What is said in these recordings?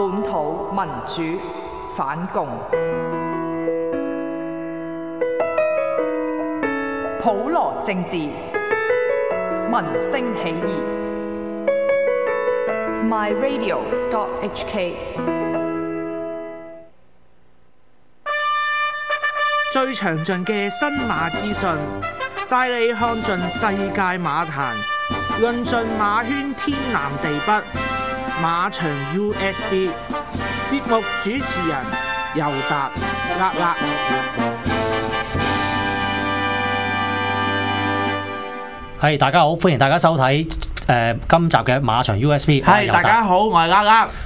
本土民主反共，普羅政治，民聲起義。myradio.hk 最詳盡嘅新馬資訊，帶你看盡世界馬壇，論盡馬圈天南地北。馬場 USB 節目主持人尤達係大家好，歡迎大家收睇今集嘅馬場 USB。係大家好，我係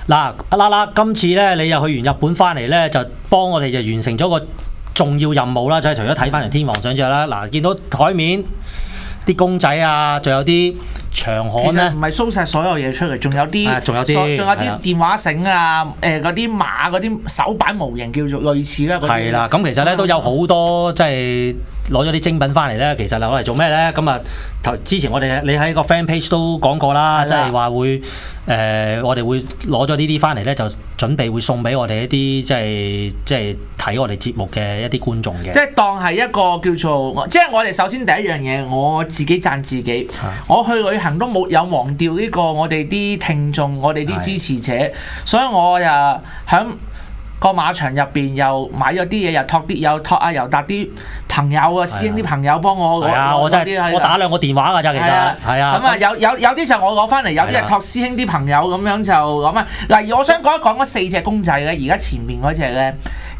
嗱，今次咧你又去完日本翻嚟咧，就幫我哋就完成咗個重要任務啦，就係除咗睇翻條天皇相之後啦，嗱見到台面啲公仔啊，仲有啲長刊咧，其實唔係 show 曬所有嘢出嚟，仲有啲電話繩啊，嗰啲馬嗰啲手板模型叫做類似啦。係啦，咁其實咧都有好多即係攞咗啲精品翻嚟咧，其實攞嚟做咩咧？咁啊之前你喺個 fan page 都講過啦，即係話會我哋會攞咗呢啲翻嚟咧，就準備會送俾我哋一啲即係睇我哋節目嘅一啲觀眾嘅。即係當係一個叫做，即係我哋首先第一樣嘢，我自己讚自己，我去旅行都冇忘掉呢個我哋啲聽眾，我哋啲支持者，所以我又響個馬場入邊又買咗啲嘢，又託阿尤達啲朋友啊、師兄啲朋友幫我攞。係啊，我真係我打2個電話㗎咋，其實係啊。咁啊有啲就我攞翻嚟，有啲係託師兄啲朋友咁樣就咁啊。嗱，我想講一講嗰4隻公仔咧，而家前面嗰隻咧。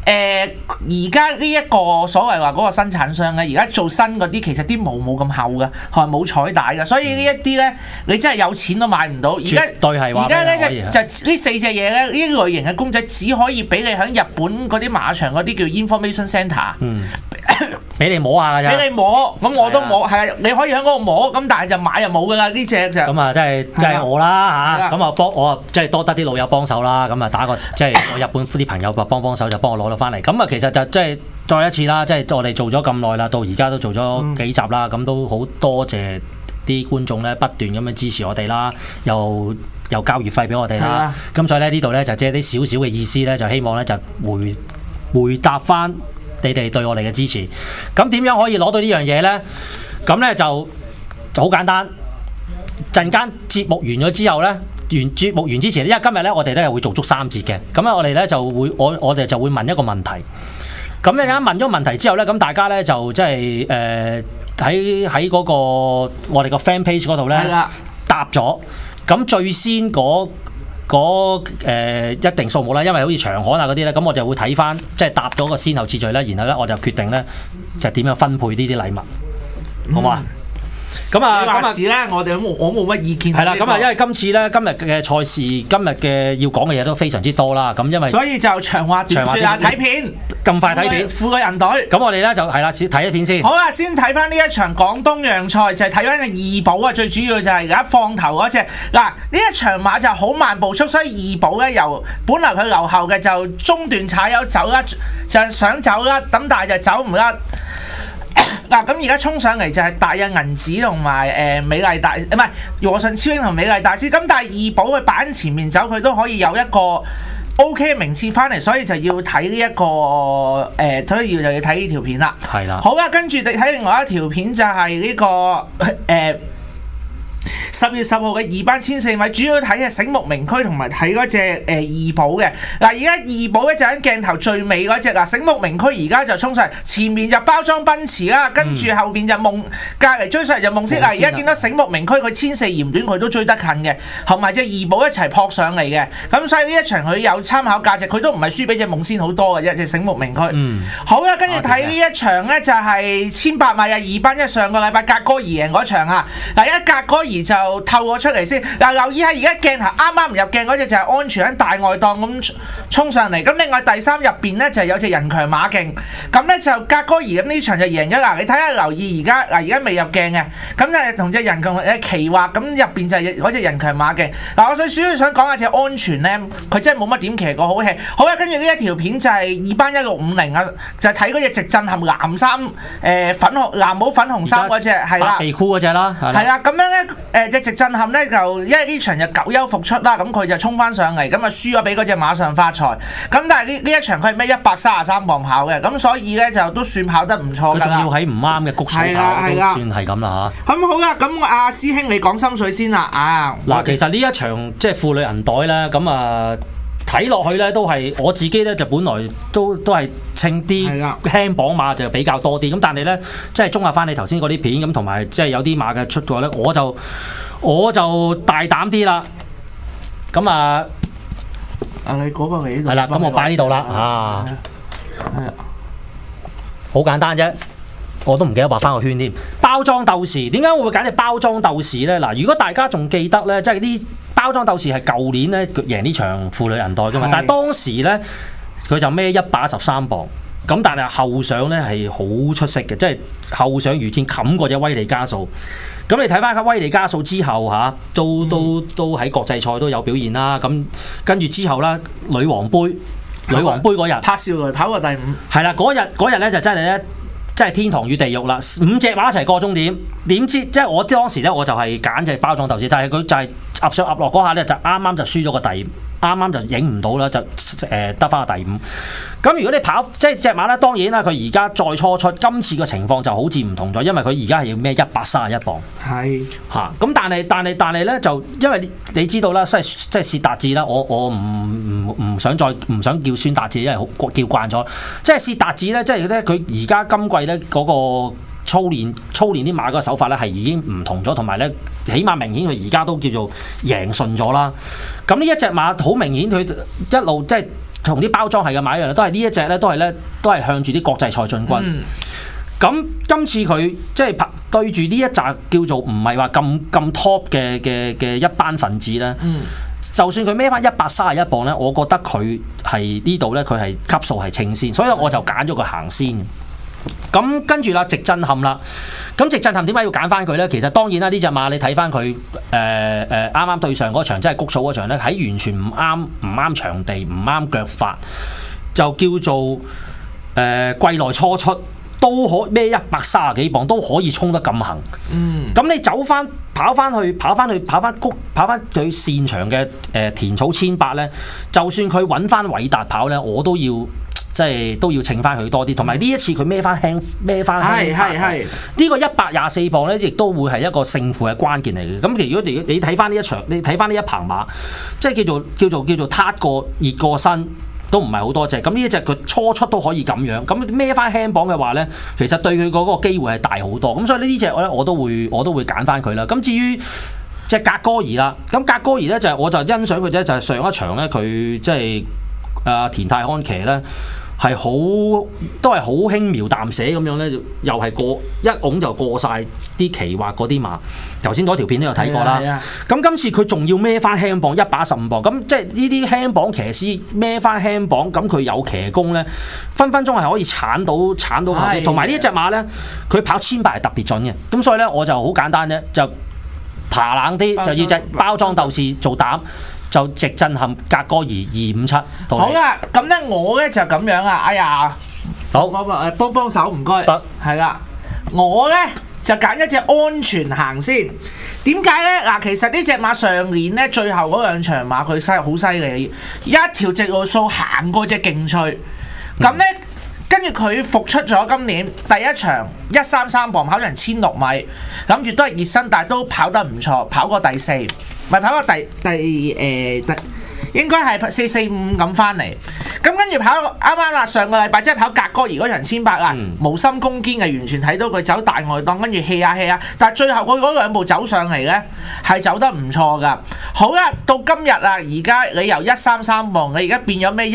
而家呢一個所謂話嗰個生產商咧，而家做新嗰啲其實啲毛冇咁厚嘅，係冇彩帶嘅，所以呢一啲咧你真係有錢都買唔到。絕對係話。而家咧就呢4隻嘢咧，呢類型嘅公仔只可以俾你喺日本嗰啲馬場嗰啲叫 information centre。俾你摸下㗎咋？俾你摸，咁我都摸，係啊，你可以喺嗰度摸，咁但係就買就冇㗎啦，呢隻就。咁啊，即係我啦嚇，咁啊我即係多得啲老友幫手啦，咁啊打個即係我日本啲朋友幫手就幫我攞到翻嚟，咁啊其實就即係再一次啦，即係我哋做咗咁耐啦，到而家都做咗幾集啦，咁都好多謝啲觀眾咧不斷咁樣支持我哋啦，又交月費俾我哋啦，咁所以咧呢度咧就即係啲少少嘅意思咧，就希望咧就回答翻你哋對我哋嘅支持。咁點樣可以攞到呢樣嘢咧？咁咧就好簡單。陣間節目完咗之後咧，節目完之前，因為今日咧我哋咧會做足3節嘅。咁啊我哋咧就會我哋就會問一個問題。咁你啱問咗問題之後咧，咁大家咧就即係喺嗰個我哋個 fan page 嗰度咧答咗。咁最先一定數目啦，因為好似長刊啊嗰啲咧，咁我就會睇翻即係答咗個先後次序咧，然後咧我就決定咧就點樣分配呢啲禮物，好嘛？咁啊，你話事咧，我冇乜意見。係啦，咁啊，因為今次咧今日嘅賽事，今日嘅要講嘅嘢都非常之多啦。咁因為所以就長話短説啊，睇片咁快睇片，富貴人隊。咁我哋咧就係啦，睇一片先。好啦，先睇翻呢一場廣東讓賽，就係睇翻嘅二寶啊。最主要就係而家放頭嗰隻嗱，呢一場馬就好慢步速，所以二寶咧由本來佢留後嘅就中段踩油走啦，就想走啦，咁但係就走唔甩。嗱，咁而家衝上嚟就係大印銀紙同埋美麗大，唔係和順超英同美麗大師。咁但係二寶佢擺喺前面走，佢都可以有一個 OK 嘅名次翻嚟，所以就要睇呢一個所以就要睇呢條片啦。係啦。好啦，跟住你睇另外一條片就係呢個10月10號嘅2班1000米，主要睇嘅醒目名區同埋睇嗰隻二寶嘅。嗱，而家二寶咧就喺鏡頭最尾嗰隻啦，醒目名區而家就衝上嚟，前面就包裝奔馳啦，跟住後邊就夢隔離追上嚟就夢色啦。而家見到醒目名區佢14嫌短，佢都追得近嘅，同埋隻二寶一齊撲上嚟嘅。咁所以呢一場佢有參考價值，佢都唔係輸俾隻夢仙好多嘅啫，隻醒目名區。好啦，跟住睇呢一場咧就係1800米啊2班，因為上個禮拜格哥兒贏嗰場啊。嗱，一格哥兒就透過出嚟先。嗱，留意下而家鏡頭啱啱唔入鏡嗰隻就係安全喺大外檔咁衝上嚟。咁另外第3入邊咧就係有隻人強馬勁。咁咧就格哥兒咁呢場就贏咗啦。你睇下留意而家而家未入鏡嘅，咁就同隻人強奇惑咁入邊就係嗰隻人強馬勁。嗱，我主要想講下隻安全咧，佢真係冇乜點騎過好戲。好啦，跟住呢一條片就係2班1650啊，就係睇嗰隻直震撼藍衫粉紅藍帽粉紅衫嗰隻係啦，地箍嗰隻啦，係啦，咁樣咧隻直震撼咧就因為呢場就久休復出啦，咁佢就衝翻上嚟，咁啊輸咗俾嗰隻馬上發財。咁但係呢一場佢係咩133磅跑嘅，咁所以咧就都算跑得唔錯㗎啦。佢仲要喺唔啱嘅谷數跑，都算係咁啦嚇。咁好啦，咁阿師兄你講心水先啦啊！嗱，其實呢一場即係婦女銀袋咧，咁啊睇落去咧都係我自己咧就本來都係稱啲輕磅馬就比較多啲，咁但係咧即係綜合翻你頭先嗰啲片咁，同埋即係有啲馬嘅出過咧，我就大膽啲啦。咁啊，你嗰個喺度係啦，咁我擺呢度啦啊，好簡單啫。我都唔記得畫翻個圈添。包裝鬥士點解我會揀隻包裝鬥士咧？嗱，如果大家仲記得咧，即係啲包裝鬥士係舊年咧贏呢場婦女銀袋噶嘛，但係當時咧佢就孭113磅，咁但係後上咧係好出色嘅，即係後上如箭冚過隻威利加數。咁你睇翻個威利加數之後嚇，都喺國際賽都有表現啦。咁跟住之後啦，女王杯嗰日，柏少雷跑過第5，係啦，嗰日咧就真係咧。真係天堂與地獄啦！5隻馬一齊過終點，點知即係我當時咧我就係揀隻包裝鬥士，但係佢就係噏上噏落嗰下咧就啱啱就輸咗個第5，啱啱就影唔到啦，就得翻個第5。咁如果你跑即係隻馬咧，當然啦，佢而家再初出，今次嘅情況就好似唔同咗，因為佢而家係要孭131磅。係嚇，咁但係咧就因為你知道啦，即係薛達志啦，我唔想叫孫達志，因為好叫慣咗。即係薛達志咧，即係咧佢而家今季咧嗰個操練啲馬嗰個手法咧係已經唔同咗，同埋咧起碼明顯佢而家都叫做贏順咗啦。咁呢一隻馬好明顯佢一路即係。同啲包裝係嘅馬一樣，都係呢一隻咧，都係向住啲國際賽進軍。咁今次佢即係對住呢一紮叫做唔係話咁 top 嘅一班分子咧。就算佢孭翻131磅咧，我覺得佢係呢度咧，佢係級數係稱先，所以我就揀咗佢行先。咁跟住啦，直震撼啦。咁直震撼點解要揀翻佢咧？其實當然啦，呢隻馬你睇翻佢啱啱對上嗰場，即係谷數嗰場咧，喺完全唔啱場地，唔啱腳法，就叫做季內初出都可孭130幾磅都可以衝得咁行。咁你跑翻佢擅長嘅田草1800咧，就算佢揾翻偉達跑咧，我都要。即係都要稱翻佢多啲，同埋呢一次佢孭翻輕，係呢個124磅咧，亦都會係一個勝負嘅關鍵嚟嘅。咁如果你睇翻呢一場，你睇翻呢一棚馬，即係叫做撻過熱過身，都唔係好多隻。咁呢一隻佢初出都可以咁樣，咁孭翻輕磅嘅話咧，其實對佢嗰個機會係大好多。咁所以呢隻咧我都會揀翻佢啦。咁至於隻格哥兒啦，咁格哥兒咧就係我就欣賞佢咧，就係上一場咧佢即係田泰安騎咧。都係好輕描淡寫咁樣咧，又係一拱就過晒啲奇滑嗰啲馬。頭先嗰條片都有睇過啦。咁今次佢仲要孭翻輕磅115磅，咁即係呢啲輕磅騎師孭翻輕磅，咁佢有騎功咧，分鐘係可以鏟到後邊。同埋呢一隻馬咧，佢跑1800係特別準嘅。咁所以咧，我就好簡單啫，就爬冷啲，就要隻包裝鬥士做膽。就直震撼格哥兒257。好啦，咁咧我咧就咁樣啊，哎呀，好，幫手唔該，係啦，我咧就揀一隻安全行先。點解咧？嗱，其實呢隻馬上年咧最後嗰2場馬佢好犀利，一條直路數行過隻勁趣，咁咧跟住佢復出咗今年第一場133磅跑成1600米，諗住都係熱身，但係都跑得唔錯，跑過第4。咪跑過應該係445咁翻嚟，咁跟住跑啱啱啦，上個禮拜即係跑格哥兒嗰場1800啊，無心攻堅嘅，完全睇到佢走大外檔，跟住氣下，但係最後佢嗰2步走上嚟咧係走得唔錯噶。好啦，到今日啊，而家你由133磅，你而家變咗咩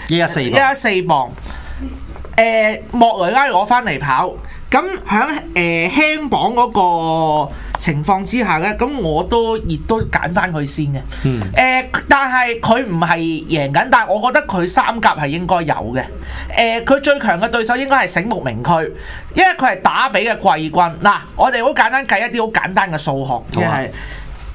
114磅，莫雷拉攞翻嚟跑，咁響輕磅嗰個情況之下咧，咁我都揀翻佢先嘅。但係佢唔係贏緊，但係我覺得佢3甲係應該有嘅。佢最強嘅對手應該係醒目名區，因為佢係打比嘅季軍。嗱，我哋好簡單計一啲好簡單嘅數學，即係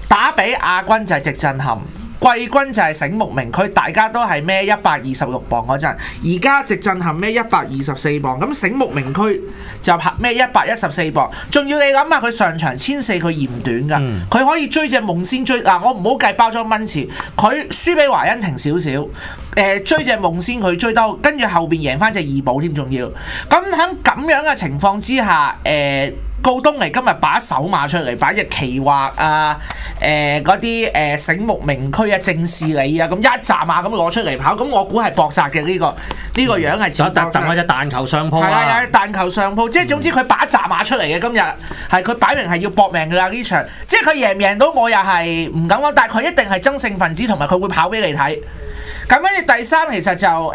打比亞軍就係直震撼，季軍就係醒目名區，大家都係孭126磅嗰陣，而家直震撼孭124磅，咁醒目名區就拍孭114磅，仲要你諗下佢上場1004佢嫌短㗎，佢可以追隻夢仙追嗱，我唔好計包裝奔馳，佢輸俾華欣庭少少。追隻夢仙佢追到，跟住後邊贏翻隻二寶添，仲要咁喺咁樣嘅情況之下，告東尼今日擺手馬出嚟，擺隻奇畫啊，嗰啲醒目名區啊、正士理啊，咁一紮馬咁攞出嚟跑，咁我估係搏殺嘅呢個樣係似搏殺。等我隻彈球上鋪係啊，彈球上鋪，即係總之佢擺一紮馬出嚟嘅今日，係佢擺明係要搏命㗎啦呢場，即係佢贏唔贏到我又係唔敢講，但係佢一定係爭勝分子，同埋佢會跑俾你睇。咁跟住第三其實就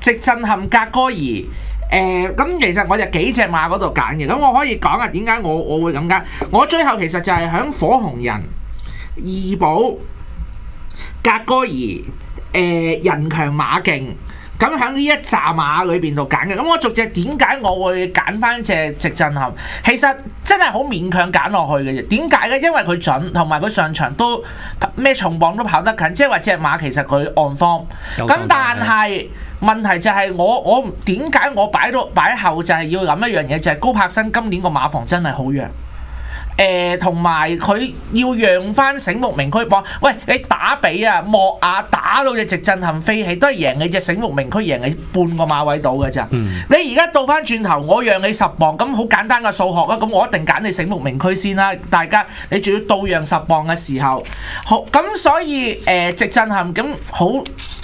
直震撼格哥兒咁其實我就幾隻馬嗰度揀嘅，咁我可以講下點解我會咁揀。我最後其實就係響火紅人、二寶、格哥兒、人強馬勁，咁喺呢一紮馬裏邊度揀嘅。咁我逐隻點解我會揀翻隻直震撼？其實真係好勉強揀落去嘅啫。點解呢？因為佢準，同埋佢上場都咩重磅都跑得近，即係話隻馬其實佢按方。咁但係問題就係我點解我擺後就係要諗一樣嘢，就係高柏新今年個馬房真係好弱。同埋佢要讓翻醒目名區幫，喂你打比啊莫亞打到隻直震撼飛起，都係贏你隻醒目名區贏你半個馬位到嘅咋。你而家倒翻轉頭，我讓你10磅，咁好簡單嘅數學啊，咁我一定揀你醒目名區先啦。大家你仲要倒讓10磅嘅時候，好咁所以直震撼咁好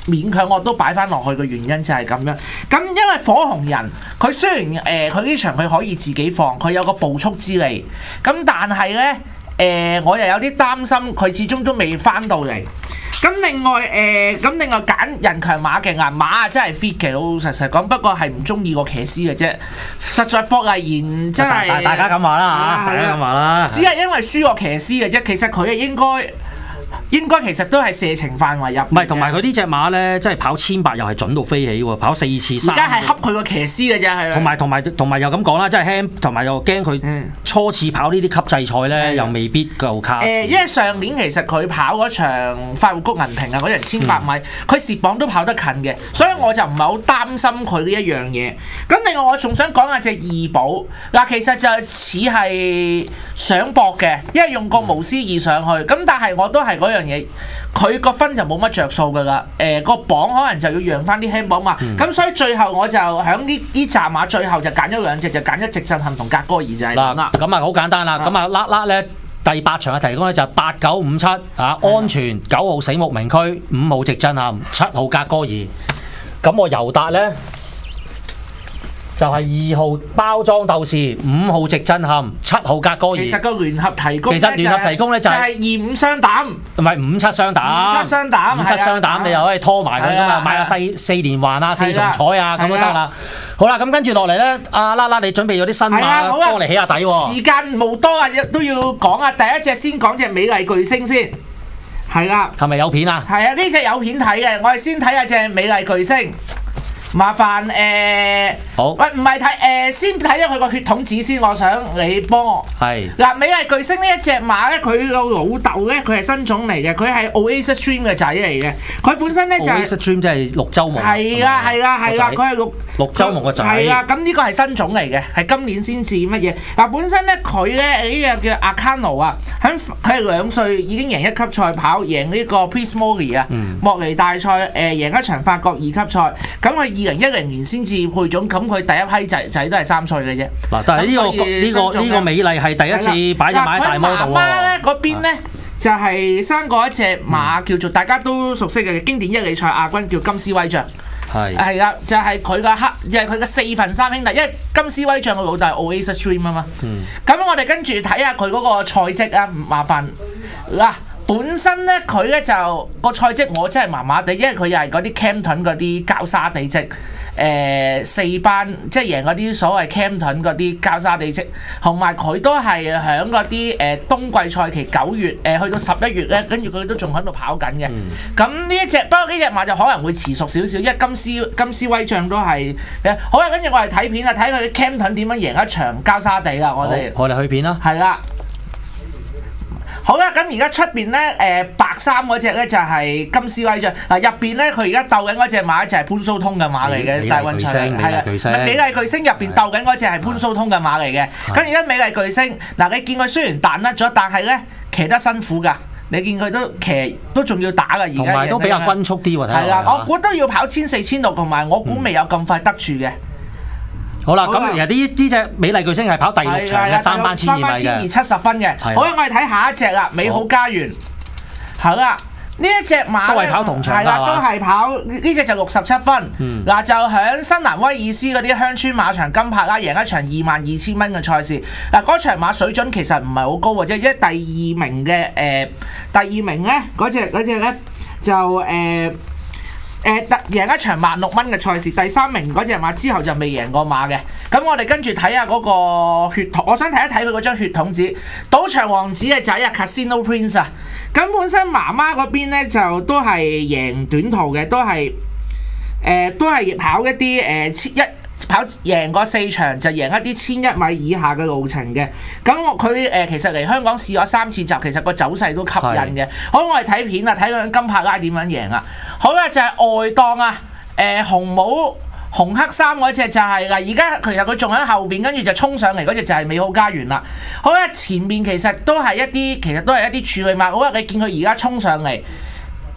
勉強我都擺翻落去嘅原因就係咁樣。咁因為火紅人佢雖然佢呢場佢可以自己放，佢有個步速之利，咁但係咧我又有啲擔心佢始終都未翻到嚟。咁另外揀人強馬勁啊，馬啊真係 fit 嘅，老老實實講，不過係唔中意個騎師嘅啫。實在霍麗賢真係大家咁話啦嚇，大家咁話啦，只係因為輸個騎師嘅啫。其實佢係應該其實都係射程範圍入。唔係，同埋佢呢隻馬咧，真係跑1800又係準到飛起喎，跑4次3。而家係恰佢個騎師嘅啫，係。同埋又咁講啦，即係輕，同埋又驚佢初次跑呢啲級制賽咧，又未必夠卡。因為上年其實佢跑嗰場快活谷銀瓶啊，嗰場1500米，佢蝕磅都跑得近嘅，所以我就唔係好擔心佢呢一樣嘢。咁另外我仲想講下隻二寶嗱，其實就似係想搏嘅，因為用個無私二上去，咁但係我都係嗰樣嘢，佢個分就冇乜着數㗎啦。個磅可能就要讓翻啲輕磅馬，咁所以最後我就喺呢紮馬最後就揀咗2隻，就揀咗直震撼同格哥兒就係咁啦。咁啊好簡單啦，咁啊甩咧第8場嘅提供咧就係8957安全9號醒目名區5號直震撼7號格哥兒，咁我尤達咧就係2號包裝鬥士5號直震撼7號格哥兒。其實個聯合提供，其實聯合提供咧就係25雙膽，唔係57雙膽。57雙膽你又可以拖埋佢噶嘛，買下4連環啊、4重彩啊咁都得啦。好啦，咁跟住落嚟咧，阿啦啦你準備咗啲新馬幫我嚟起下底喎。時間冇多啊，都要講啊。第一隻先講隻美麗巨星先，係啦。係咪有片啊？係啊，呢隻有片睇嘅，我哋先睇下隻美麗巨星。麻煩好，喂唔係睇先睇咗佢個血統紙先，我想你幫我。係嗱，美麗巨星呢一隻馬咧，佢個老豆咧，佢係新種嚟嘅，佢係 Oasis Dream 嘅仔嚟嘅。佢本身咧就係 Oasis Dream 即係綠洲夢。係啦，佢係綠洲夢個仔。係啦，咁呢個係新種嚟嘅，係今年先至乜嘢嗱。本身咧佢咧呢隻叫 Acano 啊，佢係2歲已經贏1級賽跑，贏呢個 Prix Moly 啊，莫尼大賽贏一場法國2級賽，咁佢2010年先至配種，咁佢第一批仔都係3歲嘅啫。嗱，但係呢個美麗係第一次擺隻馬喺大摩度喎。佢媽媽咧嗰邊咧就係生過一隻馬叫做大家都熟悉嘅經典1哩賽亞軍叫金絲威將。係啦，就係佢個就係佢嘅4分3兄弟，因為金絲威將個老豆係 Oasis Dream 啊嘛。咁我哋跟住睇下佢嗰個賽績啊，麻煩嗱。本身咧佢咧就個賽績我真係麻麻地，因為佢又係嗰啲 Campton 嗰啲膠沙地積4班，即係贏嗰啲所謂 Campton 嗰啲膠沙地積，同埋佢都係響嗰啲冬季賽期9月去到11月咧，跟住佢都仲喺度跑緊嘅。咁呢一隻不過呢隻馬就可能會遲熟少少，因為金絲威將都係好啦。跟住我哋睇片啊，睇佢 Campton 點樣贏一場膠沙地啦。我哋去片啦。係啦。好啦，咁而家出邊咧白衫嗰只咧就係金斯威將，嗱入邊咧佢而家鬥緊嗰只馬就係潘蘇通嘅馬嚟嘅，大運場係啦，美麗巨星入邊鬥緊嗰只係潘蘇通嘅馬嚟嘅。咁而家美麗巨星嗱，你見佢雖然彈甩咗，但係咧騎得辛苦㗎。你見佢都騎都仲要打㗎，而家同埋都比較均速啲喎。係啦，我估都要跑1400、1600，同埋我估未有咁快得住嘅。好啦，咁其實呢隻美麗巨星係跑第6場嘅3班1200米嘅，3270分嘅。好啦，我哋睇下一隻啦，美好家園。好啦。呢一隻馬都係跑同場㗎，係啦，都係跑呢隻就67分。嗱就響新南威爾斯嗰啲鄉村馬場金柏啦，贏一場22,000蚊嘅賽事。嗱嗰場馬水準其實唔係好高嘅啫，因為第二名嘅第二名咧嗰隻咧就贏一場16,000蚊嘅賽事，第3名嗰隻馬之後就未贏過馬嘅。咁我哋跟住睇下嗰個血統，我想睇一睇佢嗰張血統紙。賭場王子嘅仔啊 Casino Prince 啊，咁本身媽媽嗰邊咧就都係贏短途嘅，都係跑一啲跑贏過4場就贏一啲1100米以下嘅路程嘅。咁佢其實嚟香港試咗3次集，其實個走勢都吸引嘅。好，我哋睇片啊，睇佢金柏拉點樣贏啊！好啦，就係外檔啊，紅帽紅黑衫嗰隻就係嗱，而家其實佢仲喺後邊，跟住就衝上嚟嗰隻就係美好家園啦。好啦，前面其實都係一啲處理馬。好啦，你見佢而家衝上嚟。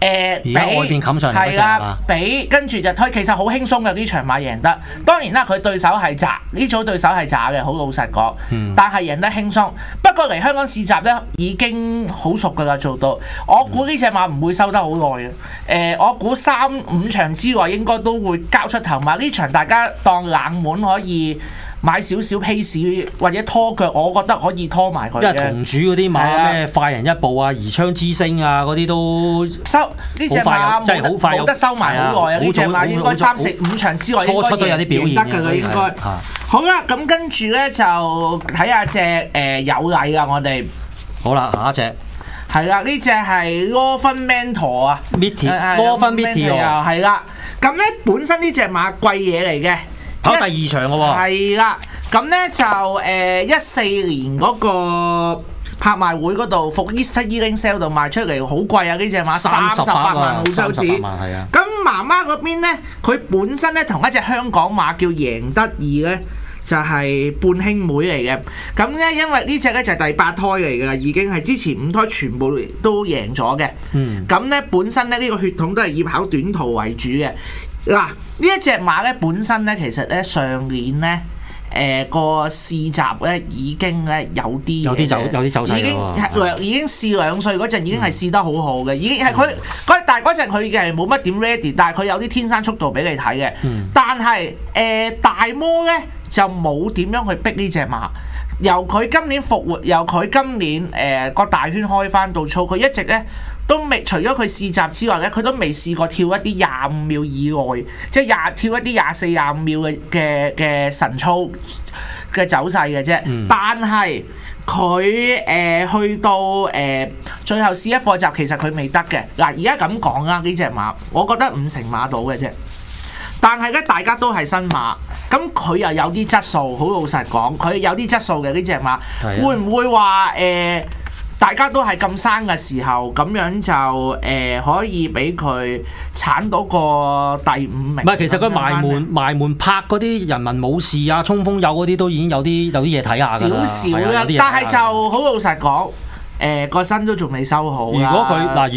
而家外邊冚上嚟嗰隻係嘛？俾跟住就推，其實好輕鬆嘅呢場馬贏得。當然啦，佢對手係渣，呢組對手係渣嘅，好老實講。但係贏得輕鬆。不過嚟香港試集咧已經好熟㗎啦，做到。我估呢隻馬唔會收得好耐嘅。我估3-5場之內應該都會交出頭馬。呢場大家當冷門可以。買少少 pace 或者拖腳，我覺得可以拖埋佢嘅。因為同主嗰啲馬咩快人一步啊、宜昌之星啊嗰啲都收呢隻馬真係好快，冇得收埋好耐啊！呢隻馬應該3-4-5場之內初出都有啲表現得㗎啦，應該。好啦，咁跟住咧就睇下隻有禮啊，我哋。好啦，下一隻。係啦，呢隻係羅芬 Mentor 啊 羅芬 Mentor 係啦。咁咧本身呢隻馬貴嘢嚟嘅。跑第2場嘅喎，係啦，咁咧就14年嗰個拍賣會嗰度，復 Easter Ealing Sale 度賣出嚟，好貴啊！呢隻馬38萬澳洲紙，咁媽媽嗰邊咧，佢本身咧同一隻香港馬叫贏得意咧，就係半兄妹嚟嘅。咁咧因為呢隻咧就係第8胎嚟㗎啦，已經係之前5胎全部都贏咗嘅。咁咧本身咧呢個血統都係以跑短途為主嘅。嗱，呢一隻馬咧本身咧，其實咧上年咧，個試集咧已經咧有啲走勢已經試2歲嗰陣已經係試得好好嘅，已經係佢但係嗰陣佢嘅冇乜點 ready， 但係佢有啲天生速度俾你睇嘅。但係大摩咧就冇點樣去逼呢隻馬。由佢今年復活，由佢今年個大圈開翻到操，佢一直咧。都未除咗佢試集之外咧，佢都未試過跳一啲25秒以外，即係跳一啲24、25秒嘅神操嘅走勢嘅啫。但係佢去到最後試一課集，其實佢未得嘅。嗱，而家咁講啦，呢隻馬我覺得5成馬到嘅啫。但係咧，大家都係新馬，咁佢又有啲質素，好老實講，佢有啲質素嘅呢隻馬，會唔會話大家都係咁生嘅時候，咁樣就可以俾佢鏟到個第5名。唔係，其實佢埋門拍嗰啲人民武士啊、衝鋒友嗰啲都已經有啲嘢睇下㗎啦。少少啦，但係就好老實講。個身都仲未收好。如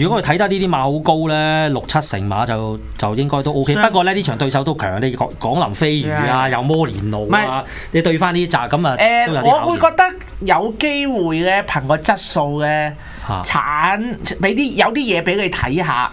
果佢睇得呢啲馬好高咧，6-7成馬就應該都 OK。不過咧呢場對手都強，你廣林飛魚啊，有摩連奴啊，你對翻呢紮咁啊，我會覺得有機會咧，憑個質素咧，俾有啲嘢俾你睇下。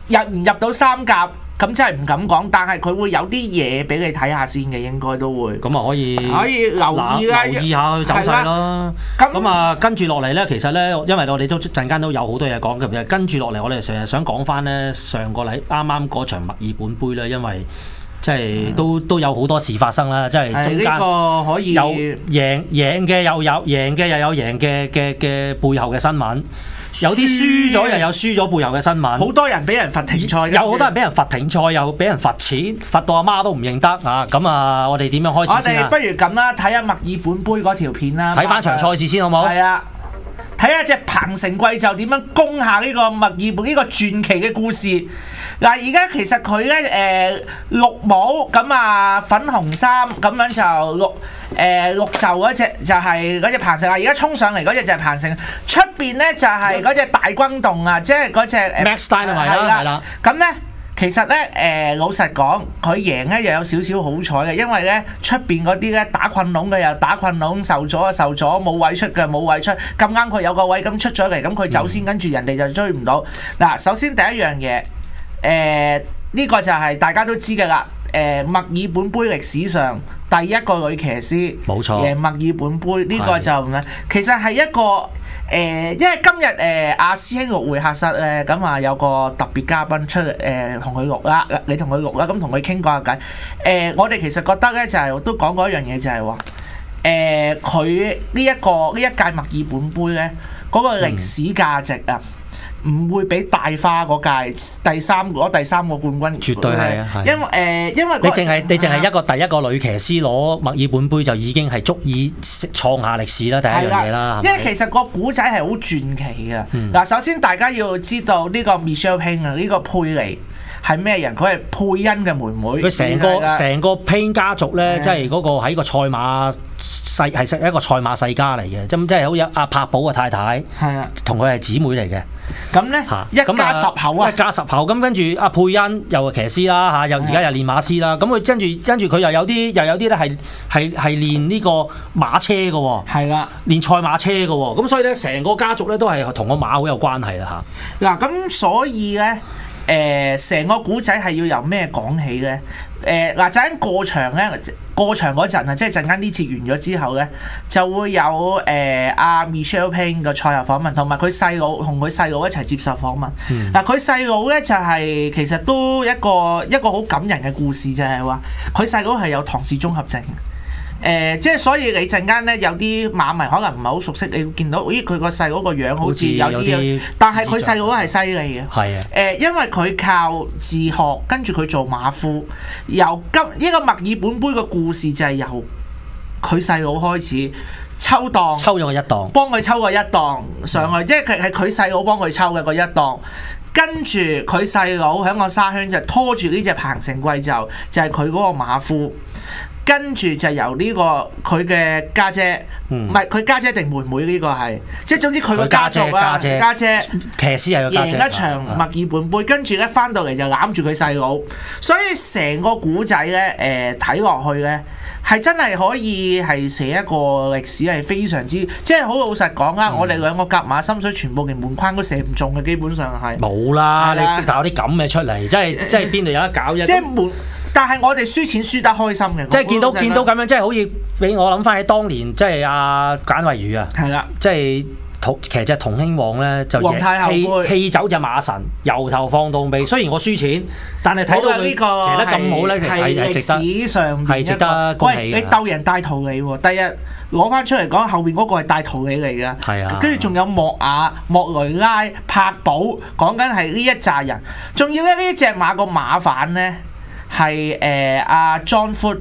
入唔入到3甲？咁真係唔敢講，但係佢會有啲嘢俾你睇下先嘅，應該都會。咁啊可以留意下佢走勢咯。咁啊跟住落嚟咧，其實咧，因為我哋都陣間都有好多嘢講嘅，跟住落嚟我哋成日想講翻咧上個禮啱啱嗰場墨爾本杯咧，因為即係都有好多事發生啦，即係中間有贏嘅又有贏嘅又有贏嘅背後嘅新聞。有啲輸咗又有輸咗背後嘅新聞，好多人俾人罰停賽，有好多人俾人罰停賽，又俾人罰錢，罰到阿媽都唔認得啊！咁啊，我哋點樣開始先啊？我哋不如咁啦，睇下墨爾本杯嗰條片啦，睇翻場賽事先好冇？係啊，睇下隻彭城貴就點樣攻下呢個墨爾本呢個傳奇嘅故事。嗱，而家其實佢咧綠帽咁啊，粉紅衫咁樣就綠袖嗰隻就係嗰隻彭城啊，而家衝上嚟嗰隻就係彭城，出邊咧就係嗰隻大軍洞啊，即係嗰隻 Max Stein 係啦，咁咧。其實咧，老實講，佢贏咧又有少少好彩嘅，因為咧出邊嗰啲咧打困籠嘅又打困籠，受咗就受咗，冇位出嘅冇位出，咁啱佢有個位咁出咗嚟，咁佢走先，跟住人哋就追唔到。嗱，首先第一樣嘢，呢個就係大家都知嘅啦。墨爾本杯歷史上第一個女騎師，冇錯，贏墨爾本杯呢個就唔係，其實係一個。因為今日阿師兄錄會客室咧，咁啊有個特別嘉賓出嚟同佢錄啦，你同佢錄啦，咁同佢傾過下偈。我哋其實覺得咧就係、都講過一樣嘢，就係話佢呢一屆墨爾本杯咧嗰個歷史價值啊，唔會比大花嗰屆第三個冠軍，絕對係啊！因為你淨係一個第一個女騎師攞墨爾本杯就已經係足以創下歷史啦，第一樣嘢啦。因為其實個古仔係好傳奇嘅。嗱，首先大家要知道呢個 Michelle Payne 啊，呢個佩妮係咩人？佢係佩恩嘅妹妹。佢成個 Payne 家族咧，即係嗰個喺個賽馬係一個賽馬世家嚟嘅，即係好似阿柏寶嘅太太，同佢係姊妹嚟嘅。咁咧一家十口啊！一家十口咁，跟住阿佩恩又係騎師啦嚇，又而家又練馬師啦。咁佢跟住佢又有啲咧係練呢個馬車嘅喎。係啦，練賽馬車嘅喎。咁所以咧，成個家族咧都係同個馬好有關係啦嚇。嗱，咁所以咧成個古仔係要由咩講起咧？嗱，就喺過場嗰陣啊，即係陣間呢節完咗之後咧，就會有阿 Michelle Payne 嘅賽後訪問，同埋佢細佬同佢細佬一齊接受訪問。嗱，佢細佬咧就係其實都一個好感人嘅故事，就係話佢細佬係有唐氏綜合症。即係所以你陣間咧有啲馬迷可能唔係好熟悉，你會見到，咦佢個細佬個樣好似有啲，但係佢細佬係犀利嘅。係啊，因為佢靠自學，跟住佢做馬夫，由呢個墨爾本杯嘅故事就係由佢細佬開始抽檔，抽咗個一檔，幫佢抽個一檔上去，即係佢細佬幫佢抽嘅個一檔。跟住佢細佬喺個沙圈就拖住呢隻彭城貴就係佢嗰個馬夫。跟住就由呢個佢嘅家姐，唔係佢家姐定妹妹呢個係，即係總之佢個家族啊，家姐騎師係個家姐，贏一場墨爾本杯，跟住咧翻到嚟就攬住佢細佬，所以成個古仔咧睇落去咧係真係可以係寫一個歷史係非常之，即係好老實講啊！我哋兩個夾馬心水全部連門框都射唔中嘅，基本上係冇啦，你搞啲咁嘅出嚟，即係邊度有得搞啫？即係門。但係我哋輸錢輸得開心嘅，即係見到咁樣，即係好似俾我諗翻起當年，即係阿簡慧茹啊，係啦，即係騎隻同興旺咧，就氣走隻馬神，由頭放到尾。雖然我輸錢，但係睇到佢騎得咁好咧，係值得歷史上係值得恭喜嘅。喂，你鬥人戴圖理喎，第日攞翻出嚟講，後邊嗰個係戴圖理嚟㗎。係啊，跟住仲有莫雅、莫雷拉、柏寶，講緊係呢一紮人。仲要咧呢隻馬個馬販咧。係阿 John Foot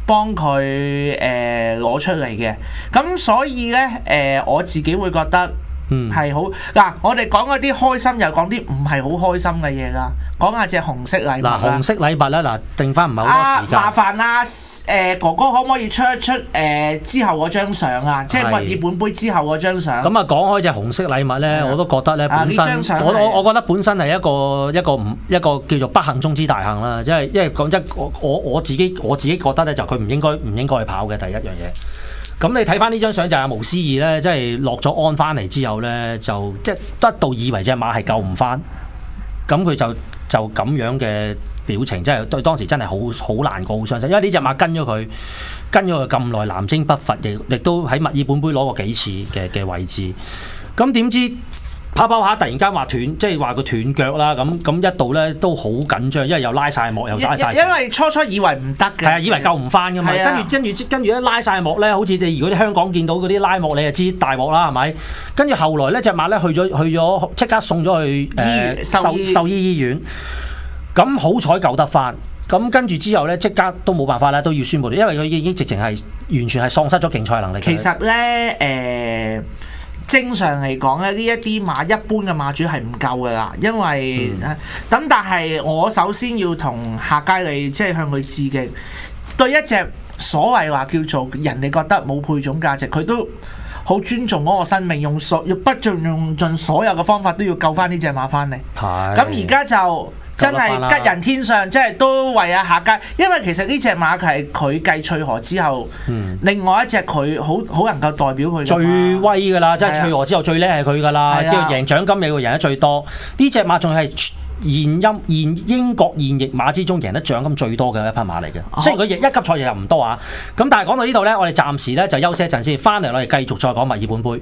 幫佢攞出嚟嘅，咁所以咧我自己會覺得係好嗱，我哋講嗰啲開心又講啲唔係好開心嘅嘢啦，講下隻紅色禮物啦。嗱，紅色禮物咧，嗱，剩翻唔係好多時間。麻煩啊哥哥可唔可以出一出之後嗰張相啊？即係墨爾本杯之後嗰張相。咁啊，講開隻紅色禮物咧，我都覺得咧本身，我覺得本身係一個叫做不幸中之大幸啦。因為講真，我自己覺得咧，就佢唔應該去跑嘅第一樣嘢。咁你睇翻呢張相就係毛思義咧，即係落咗鞍翻嚟之後咧，就即係得到以為隻馬係救唔翻，咁佢就咁樣嘅表情，即係對當時真係好難過、好傷心，因為呢隻馬跟咗佢咁耐，南征北伐，亦都喺墨爾本杯攞過幾次嘅位置，咁點知跑跑下突然間話斷，即係話佢斷腳啦，咁一度咧都好緊張，因為又拉晒幕又拉晒。因為初以為唔得嘅，係啊，以為救唔翻噶嘛，跟住咧拉晒幕咧，好似你如果啲香港見到嗰啲拉幕，你就知大鑊啦，係咪？跟住後來咧隻馬咧去咗，即刻送咗去獸醫院，咁好彩救得翻，咁跟住之後咧即刻都冇辦法啦，都要宣佈，因為佢已經直情係完全係喪失咗競賽能力。其實咧正常嚟講咧，呢一啲馬一般嘅馬主係唔夠噶啦，因為咁，但係我首先要同夏佳理即係向佢致敬，對一隻所謂話叫做人哋覺得冇配種價值，佢都好尊重嗰個生命，用不盡所有嘅方法都要救翻呢隻馬翻嚟。係。咁而家就真係吉人天相，即係都為阿夏佳，因為其實呢隻馬係佢繼翠河之後，另外一隻佢好能夠代表佢最威㗎啦，即係翠河之後最叻係佢㗎啦，即係贏獎金你會贏得最多。呢隻馬仲係現英國現役馬之中贏得獎金最多嘅一匹馬嚟嘅。雖然佢一級賽又唔多啊，咁但係講到呢度咧，我哋暫時咧就休息一陣先，翻嚟我哋繼續再講墨爾本杯。